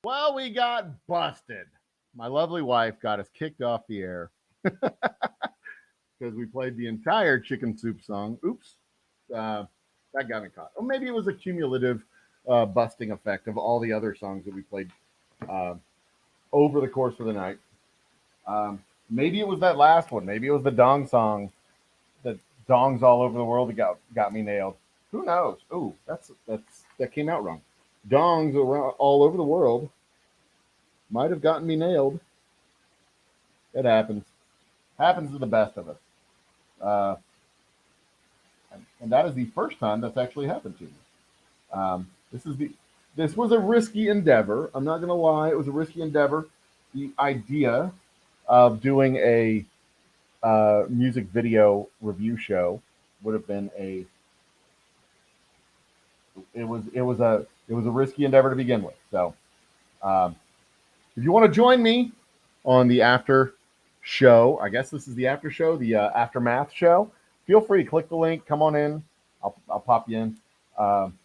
Well, we got busted. My lovely wife got us kicked off the air because we played the entire chicken soup song. Oops, uh, that got me caught. Or maybe it was a cumulative busting effect of all the other songs that we played uh, over the course of the night. Maybe it was that last one. Maybe it was the dong song that dongs all over the world that got me nailed. Who knows? Ooh, that came out wrong. Dongs around all over the world might have gotten me nailed. It happens. Happens to the best of us. Uh, and that is the first time that's actually happened to me. Um, this is the this was a risky endeavor. I'm not going to lie, it was a risky endeavor. The idea of doing a music video review show would have been a it was a risky endeavor to begin with. So um, if you want to join me on the after show, I guess this is the after show, the aftermath show. Feel free to click the link. Come on in. I'll pop you in. Um,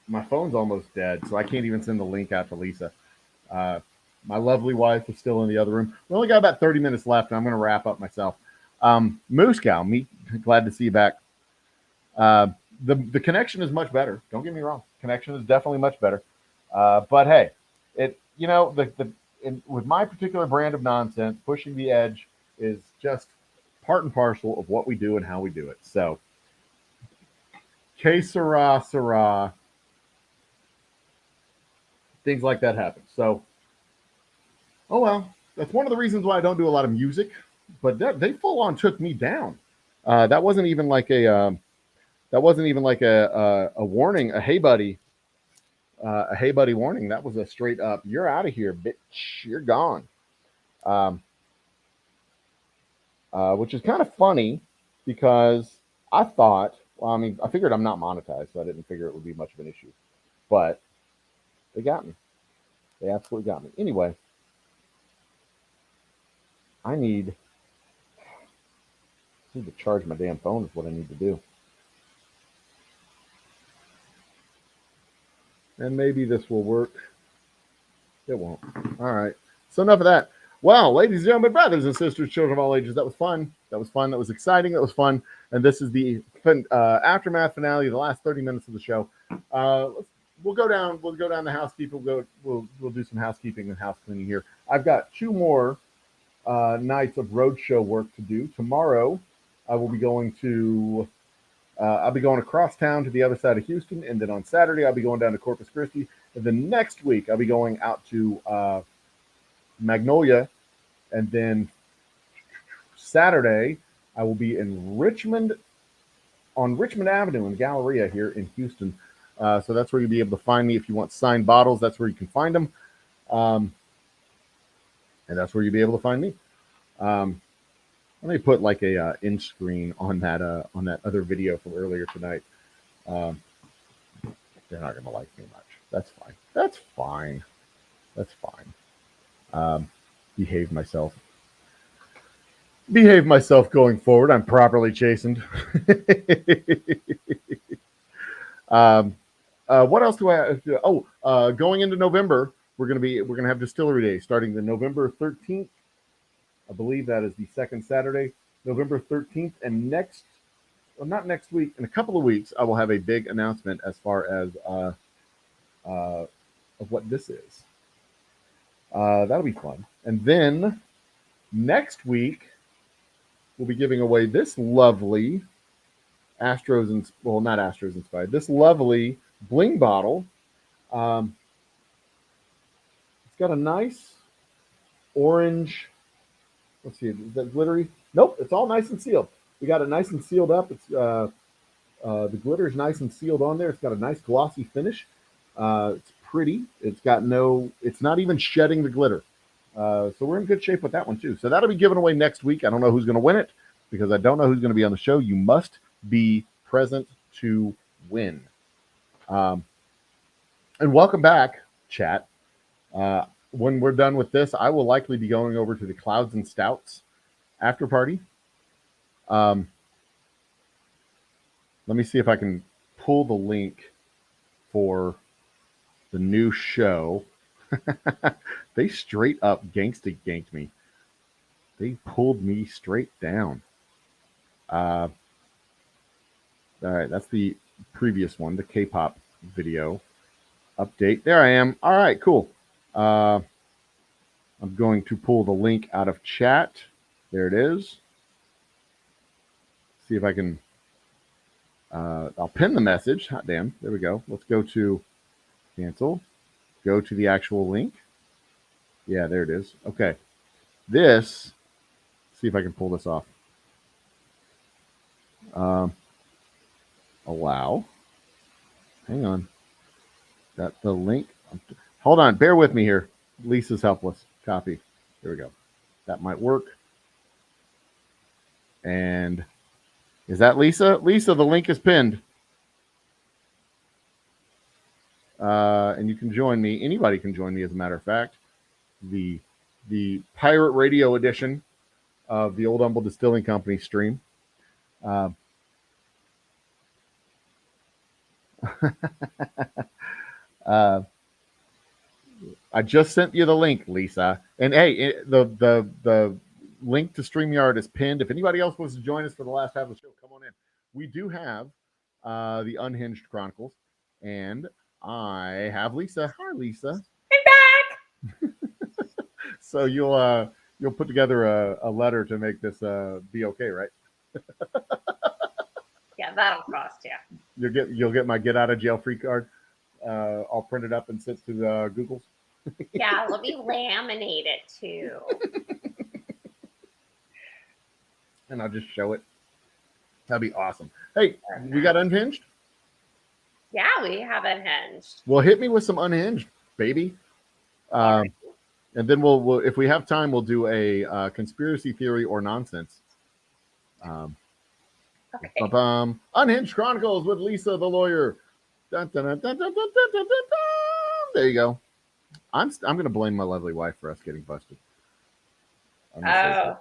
my phone's almost dead, so I can't even send the link out to Lisa. Uh, my lovely wife is still in the other room. We only got about 30 minutes left, and I'm going to wrap up myself. Moose Cow, glad to see you back. Uh, the connection is much better. Don't get me wrong, connection is definitely much better. But hey, with my particular brand of nonsense, pushing the edge is just part and parcel of what we do and how we do it. So, que sera, things like that happen. So, oh well, that's one of the reasons why I don't do a lot of music. But they full on took me down. That wasn't even like a warning, a hey buddy warning. That was a straight up, you're out of here, bitch, you're gone. Um, which is kind of funny because I thought, well, I mean, I figured I'm not monetized, so I didn't figure it would be much of an issue. But they got me. They absolutely got me. Anyway, I need to charge my damn phone is what I need to do. And maybe this will work. It won't. All right. So enough of that. Well, ladies and gentlemen, brothers and sisters, children of all ages, that was fun. That was fun. That was exciting. That was fun. And this is the aftermath finale, the last 30 minutes of the show. We'll go down. We'll go down the housekeeping. We'll do some housekeeping and house cleaning here. I've got two more nights of roadshow work to do. Tomorrow, I will be going to. I'll be going across town to the other side of Houston, and then on Saturday I'll be going down to Corpus Christi. And then next week I'll be going out to Magnolia, and then Saturday I will be in Richmond, on Richmond Avenue in Galleria here in Houston. So that's where you'll be able to find me if you want signed bottles. That's where you can find them, and that's where you'll be able to find me. Let me put like a in screen on that other video from earlier tonight. Um, they're not gonna like me much. That's fine. That's fine. That's fine. Um, behave myself. Behave myself going forward. I'm properly chastened. um, what else do I have? Oh, going into November, we're gonna have Distillery Day starting the November 13th. I believe that is the second Saturday, November 13th, and not next week, in a couple of weeks, I will have a big announcement as far as of what this is. That'll be fun. And then next week, we'll be giving away this lovely not Astros inspired, this lovely bling bottle. Um, it's got a nice orange. Let's see, is that glittery? Nope, it's all nice and sealed. We got it nice and sealed up. It's the glitter is nice and sealed on there. It's got a nice glossy finish. It's pretty. It's not even shedding the glitter. So we're in good shape with that one too. So that'll be given away next week. I don't know who's going to win it because I don't know who's going to be on the show. You must be present to win. And welcome back, chat. When we're done with this, I will likely be going over to the Clouds and Stouts after party. Let me see if I can pull the link for the new show. They straight up gangsta ganked me. They pulled me straight down. All right, that's the previous one, the K-pop video update. There I am. All right, cool. I'm going to pull the link out of chat. There it is. See if I can. I'll pin the message. Hot damn. There we go. Let's go to cancel. Go to the actual link. Yeah, there it is. Okay. This. See if I can pull this off. Allow. Hang on. Got the link. Hold on. Bear with me here. Lisa's helpless. Copy. There we go. That might work. And is that Lisa? Lisa, the link is pinned. And you can join me. Anybody can join me, as a matter of fact. The pirate radio edition of the Old Humble Distilling Company stream. I just sent you the link, Lisa. And hey, the link to StreamYard is pinned. If anybody else wants to join us for the last half of the show, come on in. We do have the Unhinged Chronicles, and I have Lisa. Hi, Lisa. I'm back. So you'll put together a letter to make this be okay, right? Yeah, that'll cost you. You'll get my get out of jail free card. I'll print it up and send to the Googles. Yeah, let me laminate it too. And I'll just show it. That'd be awesome. Hey, we got Unhinged? Yeah, we have Unhinged. Well, hit me with some Unhinged, baby. And then we'll if we have time, we'll do a conspiracy theory or nonsense. Okay. Unhinged Chronicles with Lisa the lawyer. Dun, dun, dun, dun, dun, dun, dun, dun, dun. There you go. I'm going to blame my lovely wife for us getting busted. Yeah.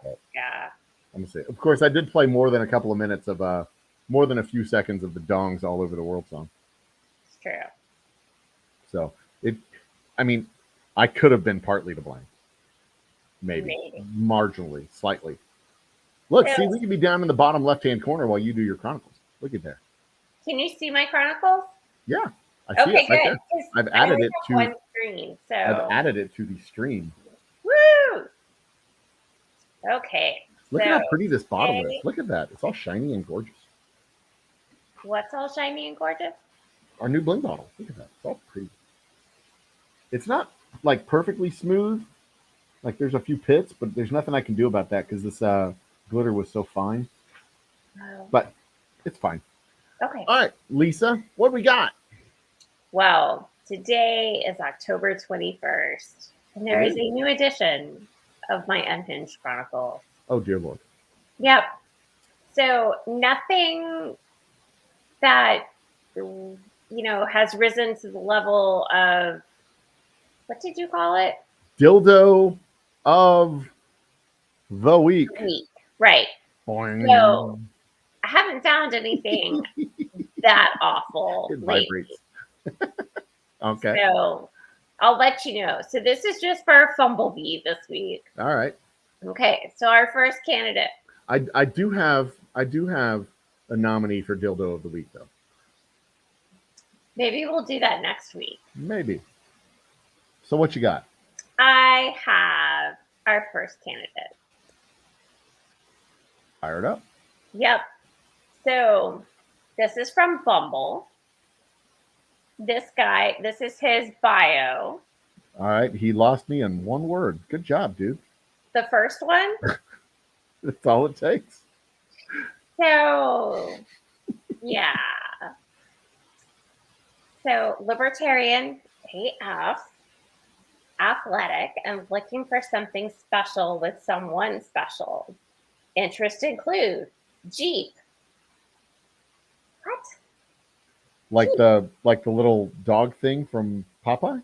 I'm gonna say. Of course, I did play more than a couple of minutes of more than a few seconds of the Dongs All Over the World song. It's true. So I could have been partly to blame. Maybe. Marginally, slightly. Look, see, we can be down in the bottom left-hand corner while you do your Chronicles. Look at there. Can you see my Chronicles? Yeah, I see it right there. I've added it to one screen. So I've added it to the stream. Woo! Okay. Look at how pretty this bottle is. Look at that. It's all shiny and gorgeous. What's all shiny and gorgeous? Our new bling bottle. Look at that. It's all pretty. It's not like perfectly smooth. Like there's a few pits, but there's nothing I can do about that because this glitter was so fine. Oh. But it's fine. Okay. All right, Lisa, what do we got? Well, today is October 21st, and there is a new edition of my Unhinged Chronicles. Oh, dear Lord. Yep. So nothing that, has risen to the level of, what did you call it? Dildo of the week. Right. Boing. So I haven't found anything that awful. It vibrates. Okay. So I'll let you know. So this is just for Fumblebee this week. All right. Okay. So our first candidate. I do have a nominee for Dildo of the Week, though. Maybe we'll do that next week. Maybe. So what you got? I have our first candidate. Fired up. Yep. So this is from Bumble. This guy, this is his bio. All right. He lost me in one word. Good job, dude. The first one? That's all it takes. So, yeah. So, libertarian, AF, athletic, and looking for something special with someone special. Interests include Jeep. What? Like the little dog thing from Popeye?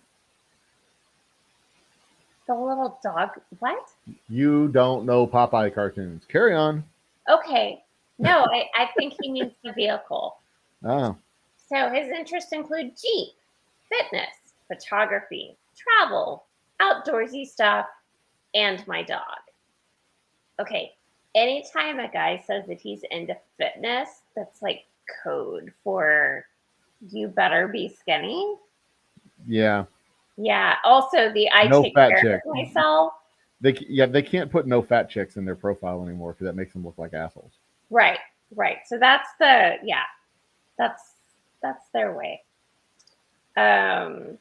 The little dog, what? You don't know Popeye cartoons. Carry on. Okay. No, I think he means the vehicle. Oh. So his interests include Jeep, fitness, photography, travel, outdoorsy stuff, and my dog. Okay, anytime a guy says that he's into fitness, that's like code for you better be skinny. Yeah. Yeah. Also, I No take fat care chick. of myself. They can't put no fat chicks in their profile anymore because that makes them look like assholes. Right. So that's that's their way. And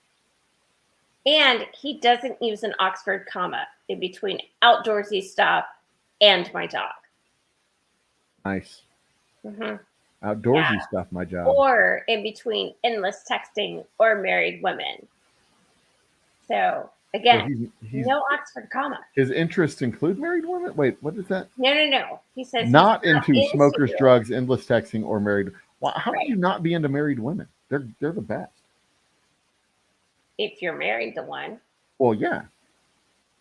he doesn't use an Oxford comma in between outdoorsy stuff and my dog. Nice. Mm-hmm. Outdoorsy stuff, my job. Or in between endless texting or married women. So again, he's no Oxford comma. His interests include married women? Wait, what is that? No. He says not into smokers, drugs, endless texting, or married. Well, how could you not be into married women? They're the best. If you're married to one. Well, yeah.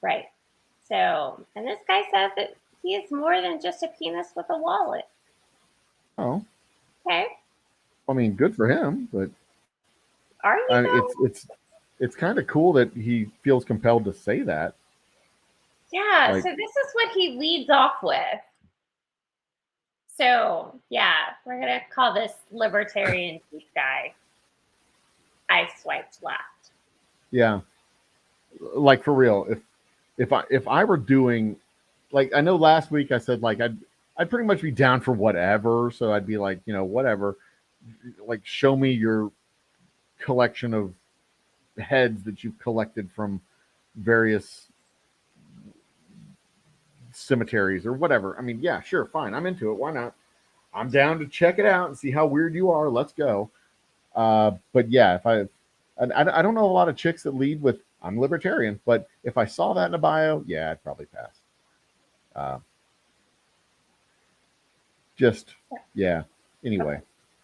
Right. So, and this guy says that he is more than just a penis with a wallet. Oh. Okay. I mean, good for him, but are you? It's kind of cool that he feels compelled to say that. Yeah. Like, so this is what he leads off with. So yeah, we're gonna call this libertarian deep guy. I swiped left. Yeah. Like for real, if I were doing, like, I know last week I said like I'd pretty much be down for whatever, so I'd be like, you know, whatever, like show me your collection of heads that you've collected from various cemeteries or whatever. I mean, yeah, sure, fine, I'm into it. Why not? I'm down to check it out and see how weird you are. Let's go. But yeah, if I don't know a lot of chicks that lead with I'm libertarian, but if I saw that in a bio, yeah, I'd probably pass. Yeah. Anyway.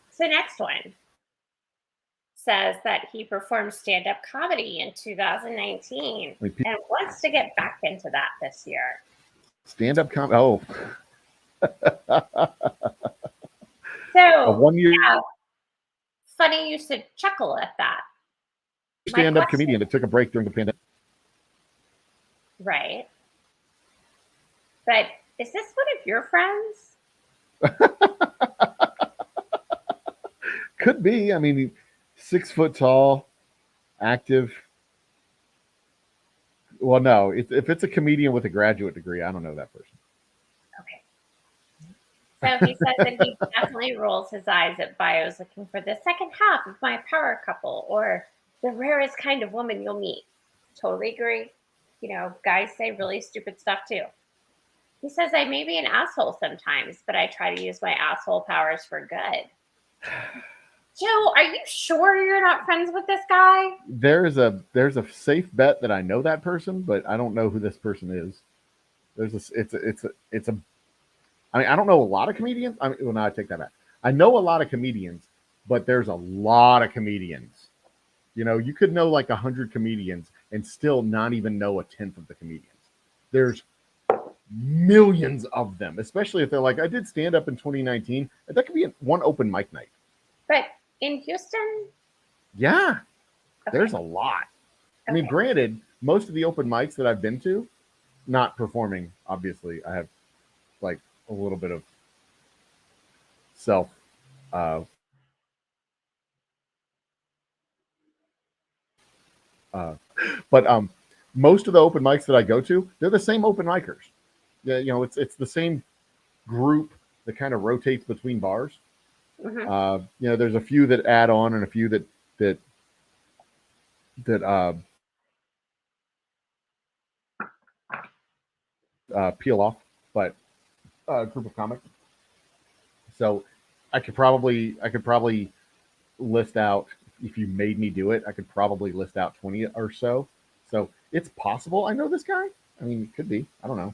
So next one says that he performed stand-up comedy in 2019 and wants to get back into that this year. Stand-up comedy. Oh. So 1 year. Yeah, funny you should chuckle at that. Stand-up comedian that took a break during the pandemic. Right. But is this one of your friends? Could be. I mean, 6 foot tall, active. Well, no. If it's a comedian with a graduate degree, I don't know that person. Okay. So he says that he definitely rolls his eyes at bios looking for the second half of my power couple or the rarest kind of woman you'll meet. Totally agree. You know, guys say really stupid stuff too. He says I may be an asshole sometimes, but I try to use my asshole powers for good. Joe, are you sure you're not friends with this guy? There's a safe bet that I know that person, but I don't know who this person is. I mean, I don't know a lot of comedians. I mean, well, no, I take that back. I know a lot of comedians, but there's a lot of comedians. You know, you could know like 100 comedians and still not even know a tenth of the comedians. There's millions of them, especially if they're like, I did stand up in 2019. That could be one open mic night. But in Houston? Yeah, there's a lot. I mean, granted, most of the open mics that I've been to, not performing, obviously, I have like a little bit of self but most of the open mics that I go to, they're the same open micers. Yeah, you know, it's the same group that kind of rotates between bars. Mm-hmm. You know, there's a few that add on and a few that peel off, but group of comics. So I could probably list out, if you made me do it, I could probably list out 20 or so. So it's possible I know this guy. I mean, it could be. I don't know.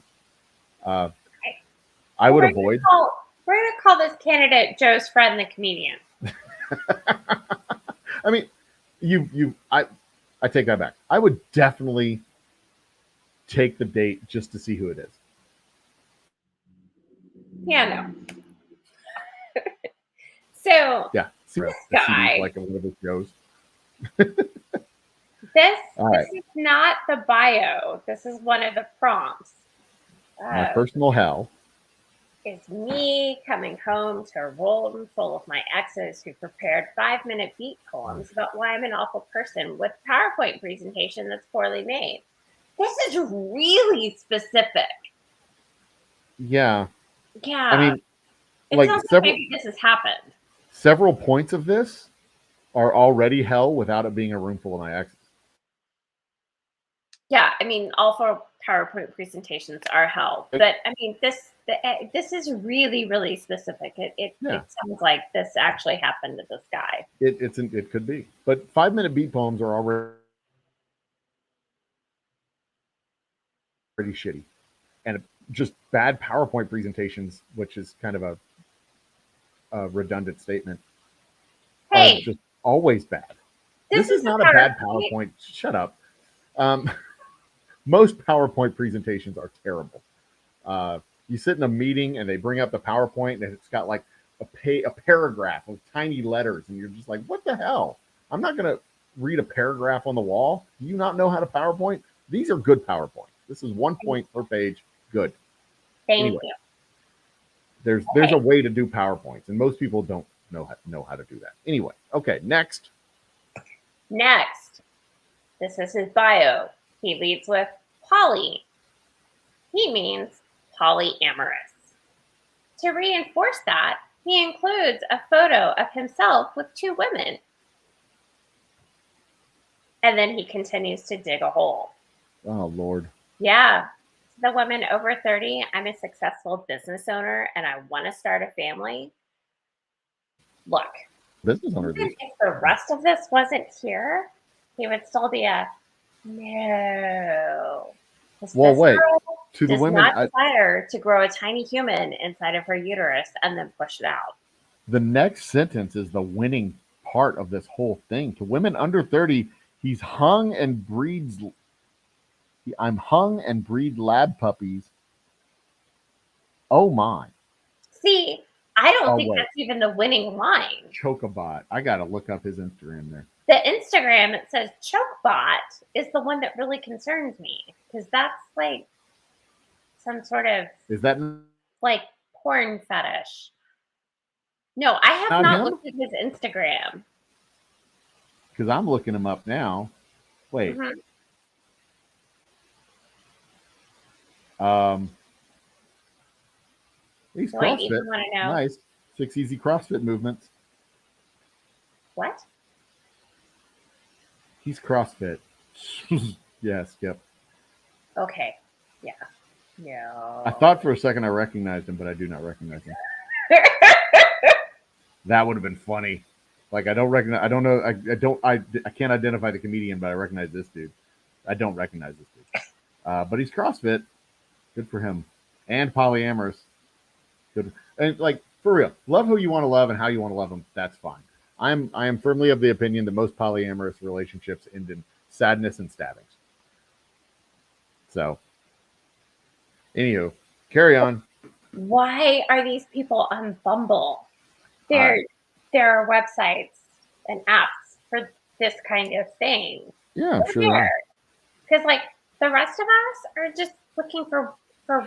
I would avoid. We're going to call this candidate Joe's friend, the comedian. I mean, I take that back. I would definitely take the date just to see who it is. Yeah, no. So yeah, this guy, like one of his shows. This All right. is not the bio. This is one of the prompts. My personal hell. Is me coming home to a room full of my exes who prepared 5-minute beat poems about why I'm an awful person with PowerPoint presentation that's poorly made. This is really specific. Yeah. Yeah. I mean, it like sounds like maybe this has happened. Several points of this are already hell without it being a room full of my exes. Yeah, I mean, all 4 PowerPoint presentations are hell, but I mean, this is really, really specific. It sounds like this actually happened to this guy. It could be, but 5-minute beat poems are already pretty shitty, and just bad PowerPoint presentations, which is kind of a redundant statement. Hey, are just always bad. This is not a bad PowerPoint. Shut up. Most PowerPoint presentations are terrible. You sit in a meeting and they bring up the PowerPoint and it's got like a paragraph of tiny letters, and you're just like, what the hell? I'm not going to read a paragraph on the wall. Do you not know how to PowerPoint? These are good PowerPoint. This is 1 point per page. Good. Thank you. There's a way to do PowerPoints, and most people don't know how to do that. Anyway, okay, next. This is his bio. He leads with poly. He means polyamorous. To reinforce that, he includes a photo of himself with 2 women. And then he continues to dig a hole. Oh, Lord. Yeah. The women over 30, I'm a successful business owner and I want to start a family. Look, business owner. If the rest of this wasn't here, he would still be a no. Well, wait. To the women, not desire to grow a tiny human inside of her uterus and then push it out. The next sentence is the winning part of this whole thing. To women under 30, he's hung and breeds. I'm hung and breed lab puppies. Oh my. See, I don't think that's even the winning line. Chocobot. I got to look up his Instagram there. The Instagram, it says Chokebot is the one that really concerns me, because that's like some sort of, is that like porn fetish? No, I have not looked at his Instagram. Because I'm looking him up now. Wait. He's CrossFit. Nice. 6 easy CrossFit movements. What? He's CrossFit. Yeah, Skip. Okay. Yeah. No. I thought for a second I recognized him, but I do not recognize him. That would have been funny. Like, I don't recognize. I don't know. I can't identify the comedian, but I recognize this dude. I don't recognize this dude. But he's CrossFit. Good for him. And polyamorous. Good. And like, for real, love who you want to love and how you want to love them. That's fine. I am firmly of the opinion that most polyamorous relationships end in sadness and stabbings. So, anywho, carry on. Why are these people on Bumble? There are websites and apps for this kind of thing. Yeah, I'm sure. Because like the rest of us are just looking for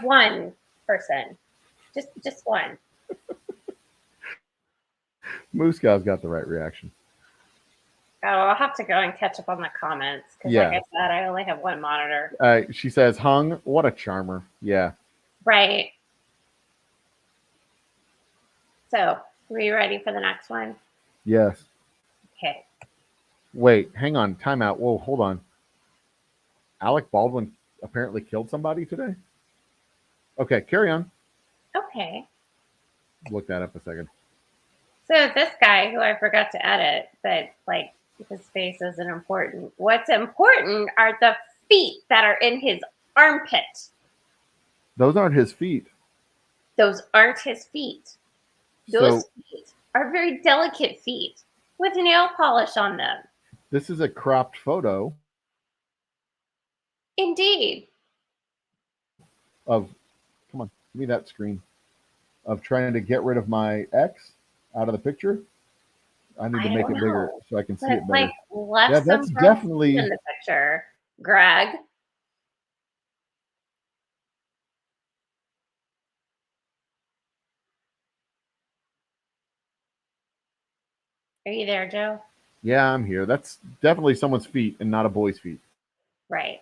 one person, just one. Moose Cow's got the right reaction. Oh, I'll have to go and catch up on the comments because, like I said, I only have one monitor. She says, "Hung, what a charmer." Yeah. Right. So, are you ready for the next one? Yes. Okay. Wait, hang on. Time out. Whoa, hold on. Alec Baldwin apparently killed somebody today? Okay, carry on. Okay. Look that up a second. So this guy, who I forgot to edit, but like his face isn't important. What's important are the feet that are in his armpit. Those aren't his feet. Those aren't his feet. Those feet are very delicate feet with nail polish on them. This is a cropped photo. Indeed. Come on, give me that screen. Of trying to get rid of my ex out of the picture. I need to I make it don't bigger know. so I can see But it it's better. like left Yeah, some that's from definitely. in the picture. Greg. Are you there, Joe? Yeah, I'm here. That's definitely someone's feet and not a boy's feet. Right.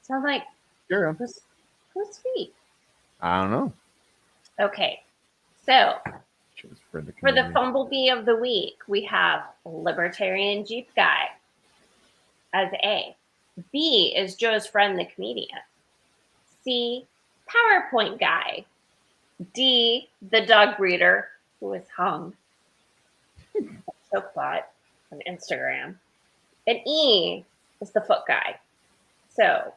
So I'm like, Sure. whose feet? I don't know. Okay. So For the for the comedian. Fumblebee of the week, we have Libertarian Jeep Guy as A. B is Joe's friend, the comedian. C, PowerPoint Guy. D, the dog breeder who was hung. Chokebot on Instagram. And E is the foot guy. So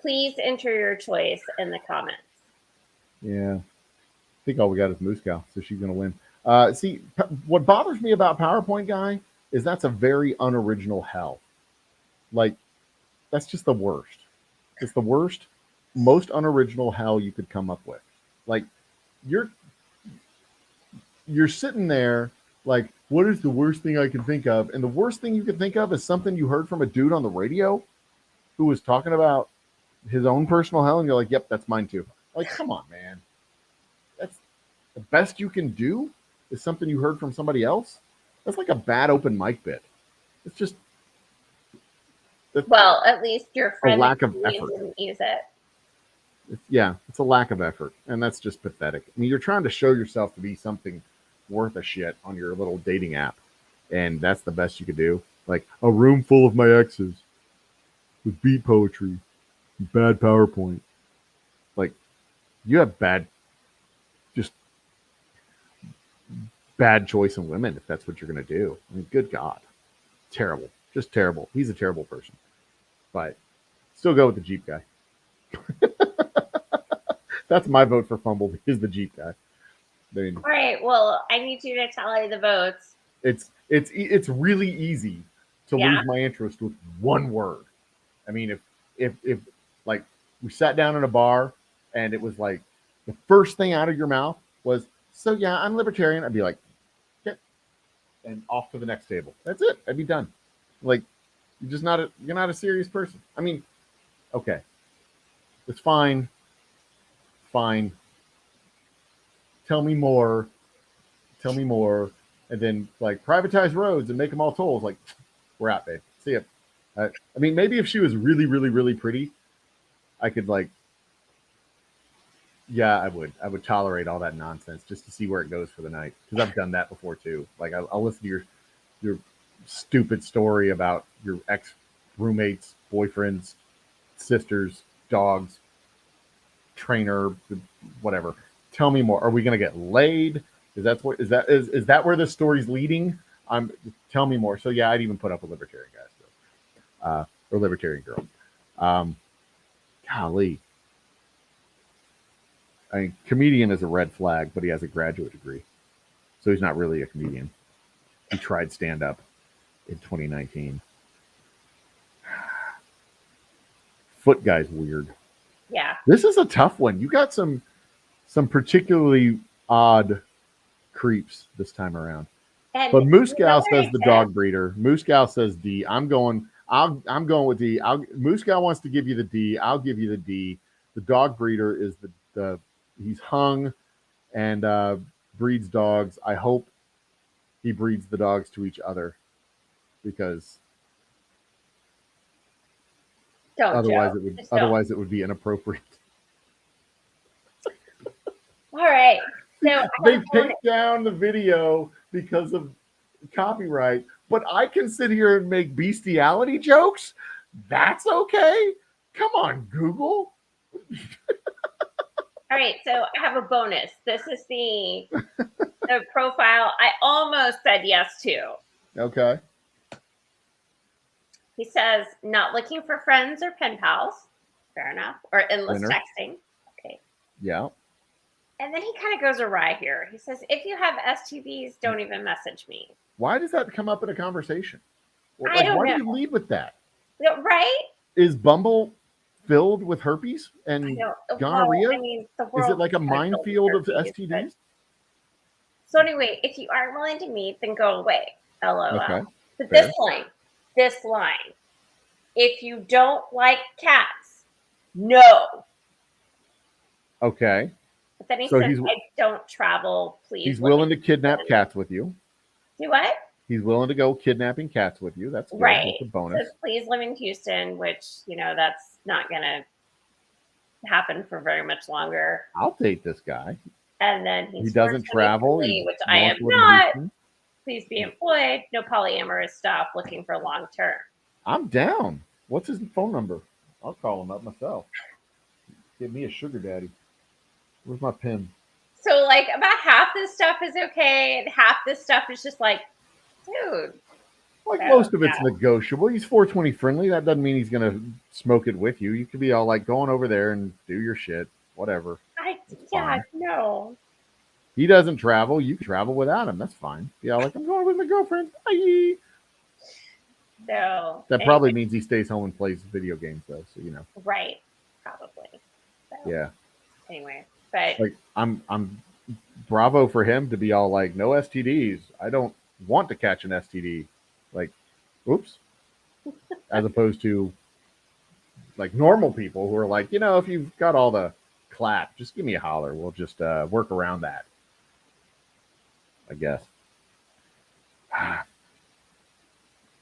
please enter your choice in the comments. Yeah. I think all we got is Moose Cow, so she's going to win. See, what bothers me about PowerPoint Guy is that's a very unoriginal hell. Like, that's just the worst. It's the worst, most unoriginal hell you could come up with. Like, you're sitting there like, what is the worst thing I can think of? And the worst thing you could think of is something you heard from a dude on the radio who was talking about his own personal hell, and you're like, yep, that's mine too. Like, come on, man. That's the best you can do is something you heard from somebody else. That's like a bad open mic bit. It's just well, at least your friend lack of effort. Didn't use it. It's a lack of effort, and that's just pathetic. I mean, you're trying to show yourself to be something worth a shit on your little dating app, and that's the best you could do. Like a room full of my exes with beat poetry, bad PowerPoint. Like, you have just bad choice in women if that's what you're going to do. I mean, good God. Terrible. Just terrible. He's a terrible person. But still go with the Jeep guy. That's my vote for Fumble. Is the Jeep guy. I mean, all right. Well, I need you to tally the votes. It's really easy to lose my interest with one word. I mean, if like we sat down in a bar and it was like the first thing out of your mouth was, so yeah, I'm libertarian, I'd be like, okay, and off to the next table. That's it. I'd be done. Like, you're not a serious person. I mean, okay, it's fine. Fine. Tell me more. And then like privatize roads and make them all tolls. Like, we're out, babe. See ya. I mean, maybe if she was really, really, really pretty, I could like, yeah, I would tolerate all that nonsense just to see where it goes for the night. Because I've done that before too. Like, I'll listen to your stupid story about your ex roommates, boyfriends, sisters, dogs, trainer, whatever. Tell me more. Are we gonna get laid? Is that where the story's leading? Tell me more. So yeah, I'd even put up a libertarian guy still, or libertarian girl. Golly, I mean, comedian is a red flag, but he has a graduate degree, so he's not really a comedian. He tried stand up in 2019. Foot guy's weird. Yeah. This is a tough one. You got some particularly odd creeps this time around. And but Moose Gal says the dog breeder. Moose Gal says D. I'm going with D. Moose Gal wants to give you the D. I'll give you the D. The dog breeder is the he's hung and breeds dogs. I hope he breeds the dogs to each other, because otherwise it would be inappropriate. All right. So they take down the video because of copyright, but I can sit here and make bestiality jokes. That's okay. Come on, Google. All right, so I have a bonus. This is the profile I almost said yes to. Okay. He says, not looking for friends or pen pals. Fair enough. Or endless texting. Okay. Yeah. And then he kind of goes awry here. He says, if you have STDs, don't even message me. Why does that come up in a conversation? I don't know. Why do you lead with that? Right? Is Bumble filled with herpes and gonorrhea? Well, I mean, is it like a minefield of STDs? So anyway, if you aren't willing to meet, then go away. LOL. Okay. But Fair. this line. If you don't like cats, no. Okay. But then he So said, I don't travel, please. He's willing to kidnap cats with you. Do what? He's willing to go kidnapping cats with you. That's good. Right. That's a bonus. So please live in Houston, which, that's not going to happen for very much longer. I'll date this guy. And then he doesn't travel, which I am not. Please be employed. No polyamorous stuff. Looking for long term. I'm down. What's his phone number? I'll call him up myself. Get me a sugar daddy. Where's my pen? So like about half this stuff is okay, and half this stuff is just like, dude. Like most of it's negotiable. He's 420 friendly. That doesn't mean he's gonna smoke it with you. You could be all like going over there and do your shit, whatever. No. He doesn't travel. You can travel without him. That's fine. Yeah, like I'm going with my girlfriend. Bye. No. That probably means he stays home and plays video games, though. So Right. Probably. So, yeah. Anyway, but like I'm bravo for him to be all like, no STDs. I don't want to catch an STD. Like, oops. As opposed to like normal people who are like, if you've got all the clap, just give me a holler. We'll just work around that, I guess.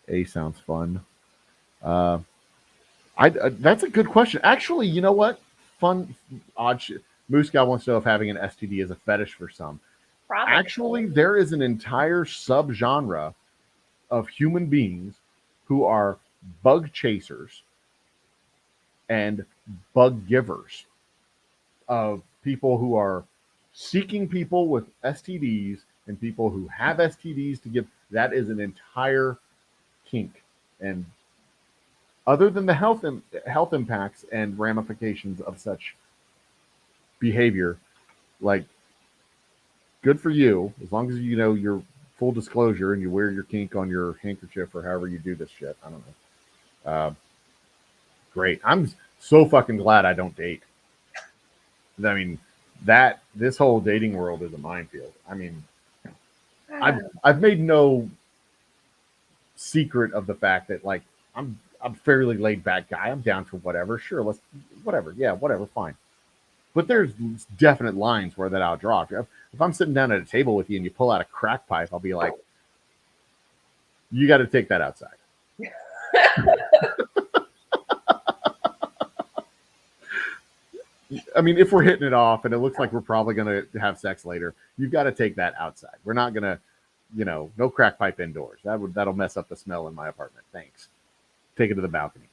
A sounds fun. That's a good question. Actually, you know what? Fun, odd shit. Moose Guy wants to know if having an STD is a fetish for some. Probably. Actually, there is an entire subgenre of human beings who are bug chasers and bug givers, of people who are seeking people with STDs and people who have STDs to give. That is an entire kink. And other than the health impacts and ramifications of such behavior, like, good for you, as long as you know your full disclosure and you wear your kink on your handkerchief or however you do this shit. I don't know. Great. I'm so fucking glad I don't date. I mean, this whole dating world is a minefield. I mean, I've made no secret of the fact that, like, I'm fairly laid back guy. I'm down for whatever. Sure, whatever. Yeah, whatever. Fine. But there's definite lines where that I'll draw. If I'm sitting down at a table with you and you pull out a crack pipe, I'll be like, you got to take that outside. I mean, if we're hitting it off and it looks like we're probably going to have sex later, you've got to take that outside. We're not going to, no crack pipe indoors. That'll mess up the smell in my apartment. Thanks. Take it to the balcony.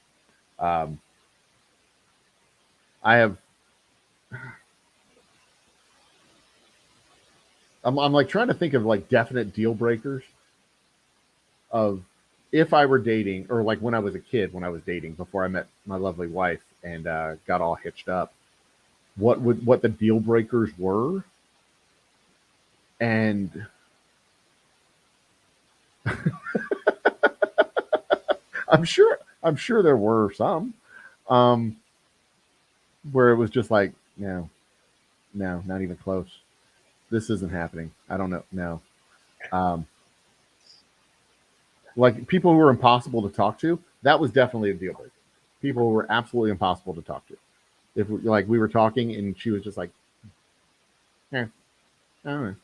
I'm like trying to think of like definite deal breakers of if I were dating, or like when I was a kid, when I was dating before I met my lovely wife and got all hitched up, what the deal breakers were. And I'm sure there were some where it was just like, no, not even close. This isn't happening. I don't know. No. Like people who were impossible to talk to, that was definitely a deal breaker. People who were absolutely impossible to talk to. If we were talking and she was just like, I don't know.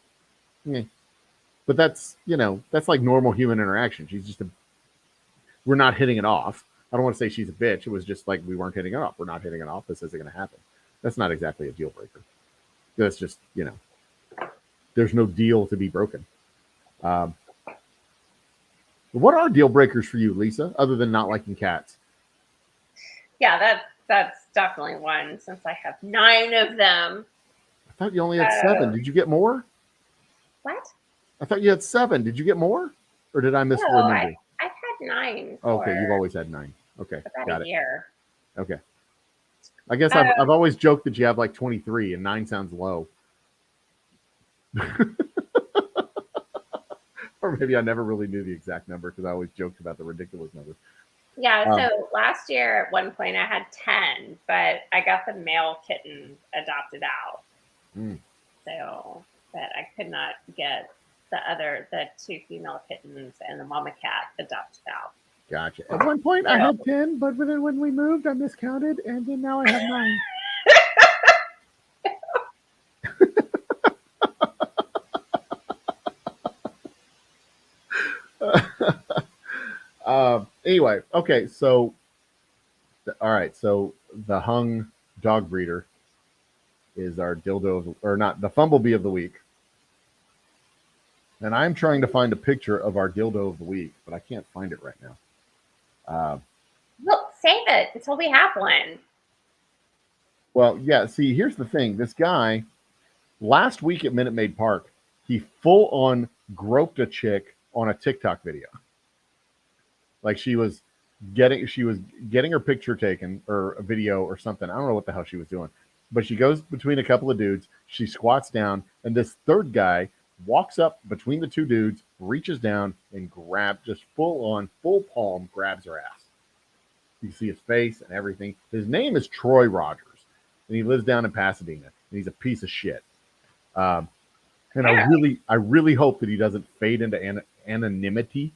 Yeah. But that's like normal human interaction. She's just we're not hitting it off. I don't want to say she's a bitch. It was just like we weren't hitting it off. We're not hitting it off. This isn't going to happen. That's not exactly a deal breaker. That's just, there's no deal to be broken. What are deal breakers for you, Lisa, other than not liking cats? Yeah, that's definitely one, since I have 9 of them. I thought you only had 7. Did you get more? What? I thought you had 7. Did you get more? Or did I misremember? No, I've had 9. Okay, you've always had 9. Okay, got it. Year. Okay. I guess I've always joked that you have like 23 and 9 sounds low. Or maybe I never really knew the exact number because I always joked about the ridiculous number. Yeah, so last year at one point I had 10, but I got the male kitten adopted out. So, but I could not get the 2 female kittens and the mama cat adopted out. Gotcha. At one point, I had 10, but then when we moved, I miscounted, and then now I have 9. Anyway, okay, so all right, so the hung dog breeder is our dildo, or not, the fumblebee of the week. And I'm trying to find a picture of our dildo of the week, but I can't find it right now. Look, save it until we have one. Well, yeah, see, here's the thing. This guy, last week at Minute Maid Park, he full on groped a chick on a TikTok video. Like she was getting her picture taken, or a video or something. I don't know what the hell she was doing. But she goes between a couple of dudes, she squats down, and this third guy walks up between the two dudes, reaches down, and just full palm grabs her ass. You see his face and everything. His name is Troy Rogers, and he lives down in Pasadena, and he's a piece of shit. And I really hope that he doesn't fade into anonymity.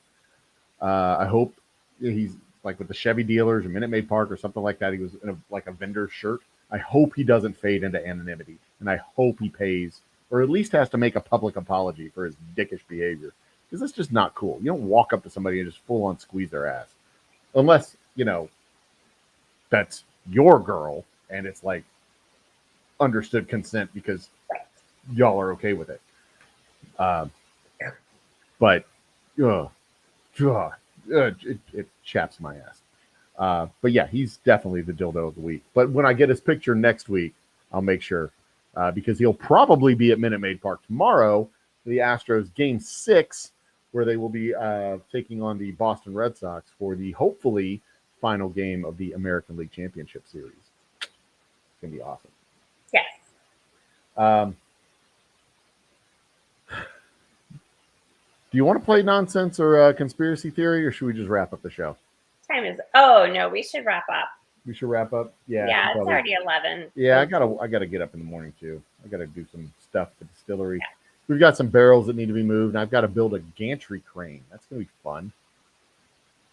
I hope he's like with the Chevy dealers or Minute Maid Park or something like that. He was in a vendor's shirt. I hope he doesn't fade into anonymity, and I hope he pays, or at least has to make a public apology for his dickish behavior, because that's just not cool. You don't walk up to somebody and just full on squeeze their ass, unless that's your girl and it's like understood consent because y'all are okay with it. But it chaps my ass. But yeah, he's definitely the dildo of the week. But when I get his picture next week, I'll make sure, because he'll probably be at Minute Maid Park tomorrow, the Astros Game 6, where they will be taking on the Boston Red Sox for the hopefully final game of the American League Championship Series. It's going to be awesome. Yes. Do you want to play nonsense or conspiracy theory, or should we just wrap up the show? Time is. Oh no, we should wrap up. We should wrap up. Yeah. Yeah, it's already 11. Yeah, I gotta get up in the morning too. I gotta do some stuff at the distillery. Yeah. We've got some barrels that need to be moved, and I've got to build a gantry crane. That's gonna be fun.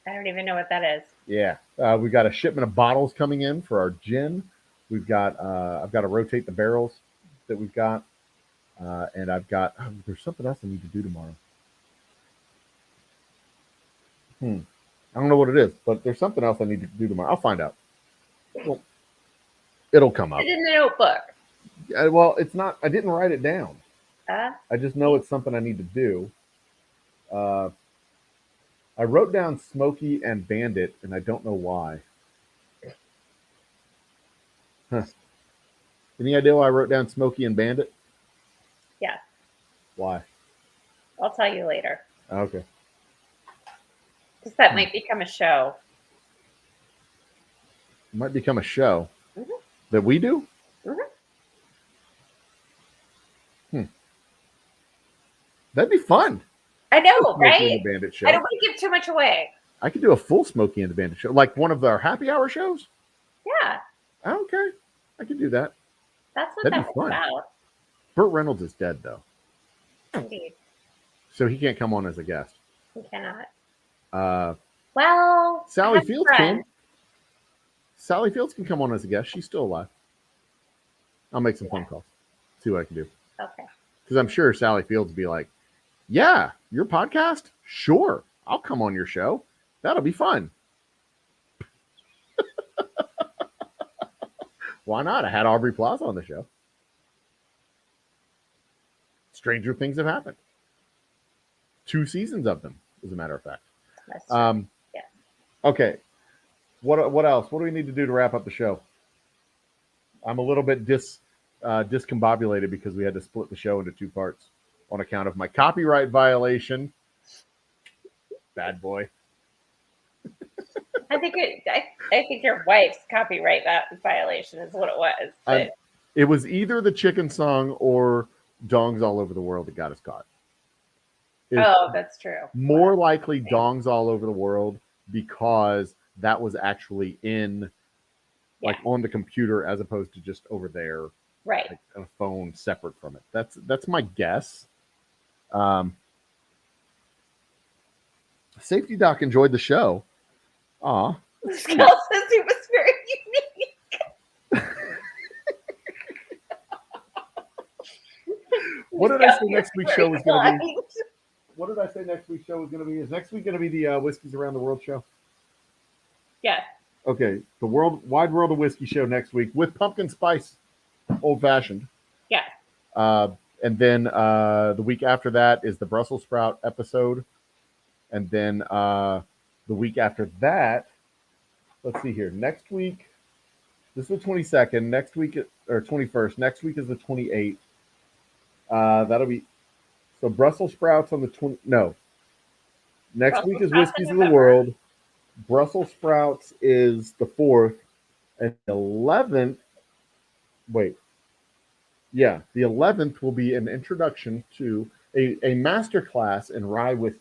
I don't even know what that is. Yeah, we've got a shipment of bottles coming in for our gin. We've got I've got to rotate the barrels that we've got, and I've got there's something else I need to do tomorrow. I don't know what it is, but there's something else I need to do tomorrow. I'll find out. Well, it'll come up. It's in the notebook. Well, it's not. I didn't write it down. I just know it's something I need to do. I wrote down Smokey and Bandit, and I don't know why. Huh. Any idea why I wrote down Smokey and Bandit? Yeah. Why? I'll tell you later. Okay. Because that might become a show. It might become a show that we do? That'd be fun. I know, right? And the Bandit show. I don't want to give too much away. I could do a full Smokey and the Bandit show, like one of our happy hour shows. Yeah. Okay. I could do that. That's what that was about. Burt Reynolds is dead, though. Indeed. So he can't come on as a guest. He cannot. Well, Sally Fields can. Sally Fields can come on as a guest. She's still alive. I'll make some phone calls. See what I can do. Okay. Because I'm sure Sally Fields will be like, yeah, your podcast? Sure. I'll come on your show. That'll be fun. Why not? I had Aubrey Plaza on the show. Stranger things have happened. 2 seasons of them, as a matter of fact. That's true. Yeah. Okay. What else? What do we need to do to wrap up the show? I'm a little bit discombobulated because we had to split the show into 2 parts on account of my copyright violation. Bad boy. I think your wife's copyright violation is what it was. It was either the chicken song or Dongs All Over the World that got us caught. That's true. More likely Dongs All Over the World, because that was actually in on the computer as opposed to just over there. Right. Like a phone separate from it. That's my guess. Safety Doc enjoyed the show. Aw. Cal says it was very unique. What did I say next week's show was going to be? Blind. What did I say next week's show was going to be? Is next week going to be the Whiskeys Around the World show? Yeah. Okay, the Wide World of Whiskey show next week with pumpkin spice, old fashioned. Yeah. And then the week after that is the Brussels sprout episode, and then the week after that, let's see here. Next week, this is the 22nd. Next week or 21st. Next week is the 28th. That'll be so Brussels sprouts on the 20. No, next Brussels week is sprouts Whiskeys in of the November. World. Brussels sprouts is the 4th, and the 11th. Wait, yeah, the 11th will be an introduction to a master class in rye whiskey.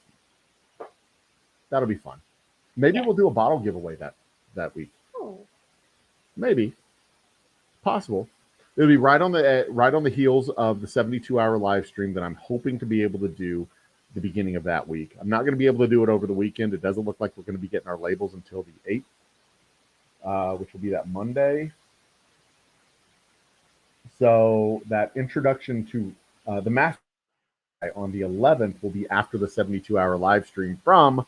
That'll be fun. Maybe we'll do a bottle giveaway that week. Oh. Maybe, possible. It'll be right on the heels of the 72-hour live stream that I'm hoping to be able to do the beginning of that week. I'm not going to be able to do it over the weekend. It doesn't look like we're going to be getting our labels until the 8th, which will be that Monday. So that introduction to the master on the 11th will be after the 72-hour live stream from.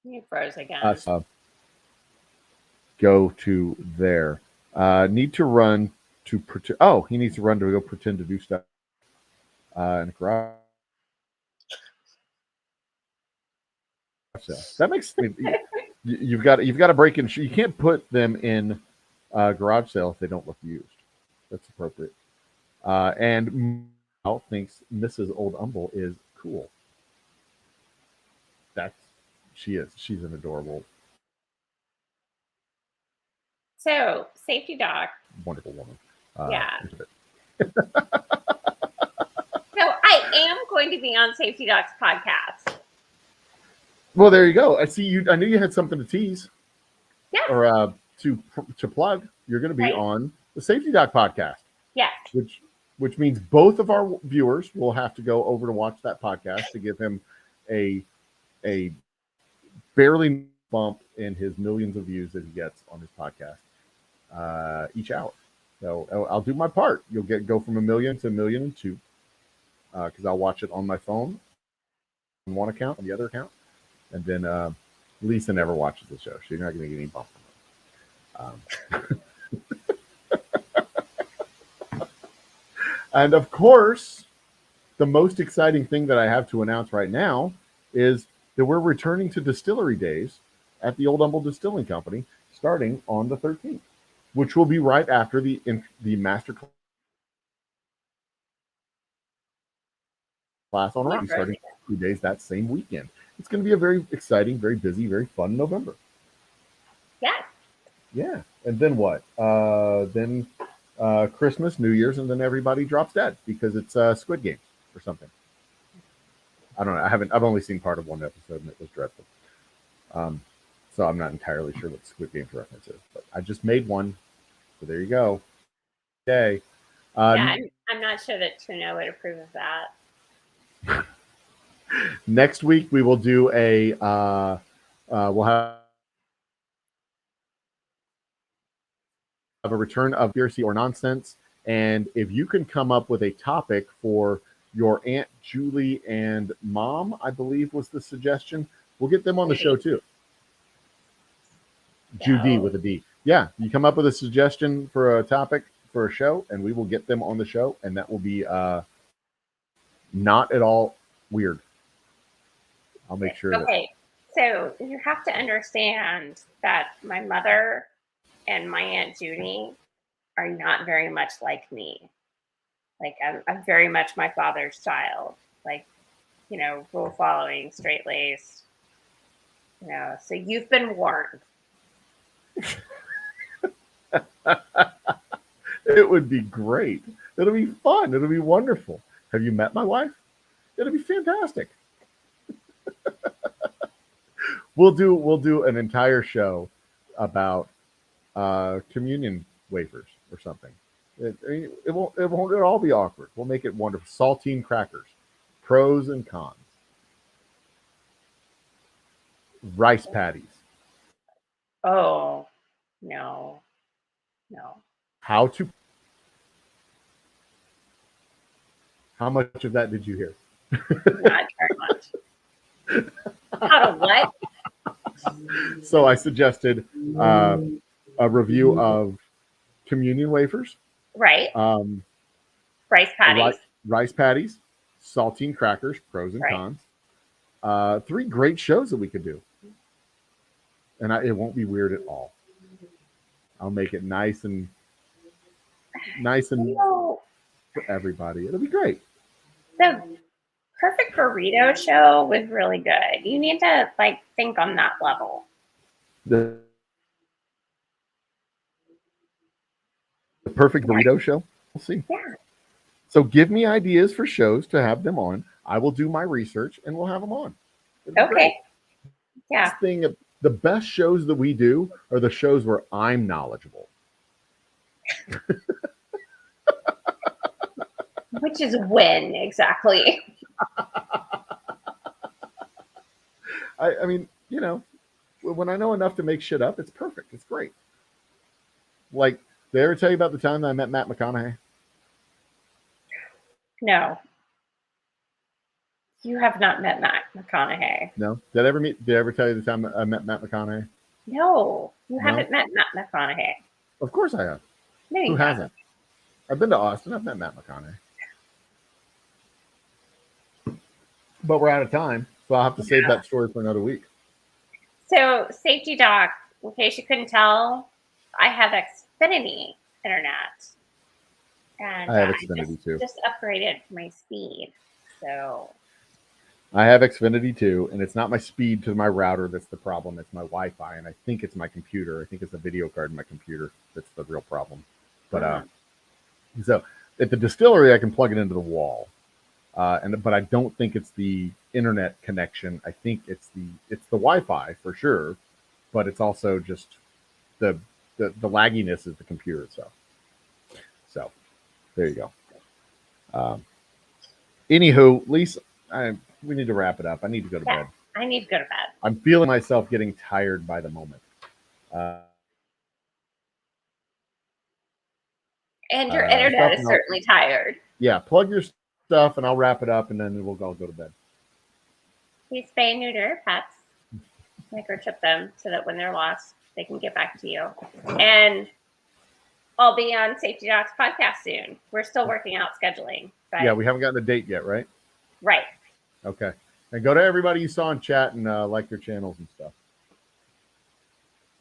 You froze again. Us. Go to there. Need to run to pretend. Oh, he needs to run to go pretend to do stuff. In the garage. That makes you've got to break in. You can't put them in garage sale if they don't look used. That's appropriate. And Mel thinks Mrs. Old Umble is cool. She's an adorable, So, Safety Doc. wonderful woman. Yeah. So, I am going to be on Safety Doc's podcast. Well, there you go. I see you. I knew you had something to tease. Yeah. Or to plug. You're going to be on the Safety Doc podcast. Yes. Which means both of our viewers will have to go over to watch that podcast to give him a barely bump in his millions of views that he gets on his podcast each hour. So I'll do my part. You'll go from 1 million to 1.2 million, because I'll watch it on my phone on one account, on the other account, and then Lisa never watches the show. She's not going to get any bump from it. And of course, the most exciting thing that I have to announce right now is that we're returning to distillery days at the Old Humble Distilling Company starting on the 13th, which will be right after the master class on rye, starting 2 days that same weekend. It's going to be a very exciting, very busy, very fun November. Yeah. Yeah. And then what? Then Christmas, New Year's, and then everybody drops dead because it's Squid Games or something. I don't know. I've only seen part of one episode and it was dreadful. So I'm not entirely sure what Squid Games reference is, but I just made one. So there you go. Okay. Yeah, I'm not sure that Tuno would approve of that. Next week we will do we'll have a return of conspiracy or nonsense, and if you can come up with a topic for your Aunt Julie and Mom, I believe was the suggestion, we'll get them on the show too. Judy with a D. Yeah, you come up with a suggestion for a topic for a show, and we will get them on the show, and that will be not at all weird. I'll make sure. Okay, so you have to understand that my mother and my Aunt Judy are not very much like me. Like I'm very much my father's child. Like, rule following, straight laced. So you've been warned. It would be great. It'll be fun. It'll be wonderful. Have you met my wife? It'll be fantastic. We'll do an entire show about communion wafers or something. It won't all be awkward. We'll make it wonderful. Saltine crackers. Pros and cons. Rice patties. Oh, no. How much of that did you hear? Not very much. How to what? So I suggested a review of communion wafers. Right. Rice patties. Rice patties, saltine crackers, pros and cons. 3 great shows that we could do. And it won't be weird at all. I'll make it nice and for everybody. It'll be great. The perfect burrito show was really good. You need to think on that level. The perfect burrito show. We'll see. Yeah. So give me ideas for shows to have them on. I will do my research and we'll have them on. Okay. Great. Yeah. The best shows that we do are the shows where I'm knowledgeable. Which is when exactly? I mean, when I know enough to make shit up, it's perfect. It's great. Like, did I ever tell you about the time that I met Matt McConaughey? No. You have not met Matt McConaughey. No. Did I ever tell you the time I met Matt McConaughey? No. You haven't met Matt McConaughey. Of course I have. No, you Who hasn't? I've been to Austin. I've met Matt McConaughey. But we're out of time, so I'll have to save that story for another week. So, Safety Doc, in case you couldn't tell, I have Xfinity internet. And I have Xfinity too. Just upgraded my speed. So I have Xfinity too, and it's not my speed to my router that's the problem. It's my Wi-Fi, and I think it's my computer. I think it's the video card in my computer that's the real problem. But so at the distillery, I can plug it into the wall, but I don't think it's the internet connection. I think it's the Wi-Fi for sure, but it's also just the lagginess is the computer itself. So there you go. Anywho, Lisa, we need to wrap it up. I need to go to bed. I need to go to bed. I'm feeling myself getting tired by the moment. And your internet is certainly tired. Yeah, plug your stuff, and I'll wrap it up, and then we'll all go to bed. Please spay and neuter your pets. Microchip them so that when they're lost, they can get back to you. And I'll be on Safety Doc's podcast soon. We're still working out scheduling. But yeah, we haven't gotten a date yet, right? Right. Okay. And go to everybody you saw in chat and like their channels and stuff.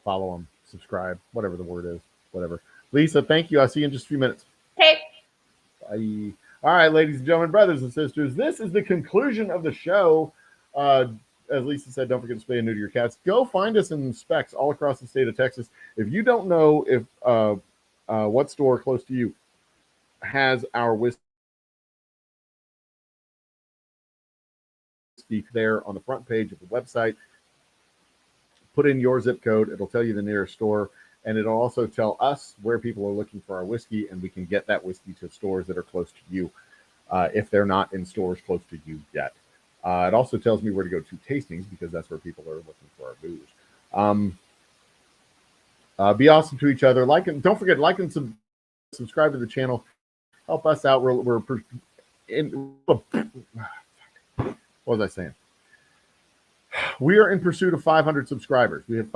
Follow them, subscribe, whatever the word is, whatever. Lisa, thank you. I'll see you in just a few minutes. Okay. Bye. All right, ladies and gentlemen, brothers and sisters, this is the conclusion of the show. As Lisa said, don't forget to spay and neuter your cats. Go find us in specs all across the state of Texas. If you don't know if what store close to you has our whiskey there on the front page of the website, put in your zip code. It'll tell you the nearest store, and it'll also tell us where people are looking for our whiskey, and we can get that whiskey to stores that are close to you if they're not in stores close to you yet. It also tells me where to go to tastings, because that's where people are looking for our booze. Be awesome to each other. Don't forget, like and subscribe to the channel. Help us out. What was I saying? We are in pursuit of 500 subscribers. We have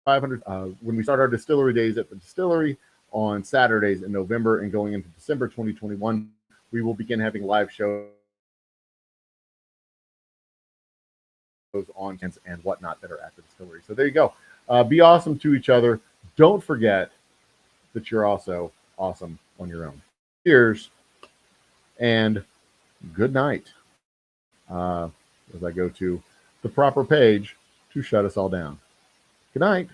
500 when we start our distillery days at the distillery on Saturdays in November and going into December 2021. We will begin having live shows on and whatnot that are at the distillery. So there you go. Be awesome to each other. Don't forget that you're also awesome on your own. Cheers and good night. As I go to the proper page to shut us all down. Good night.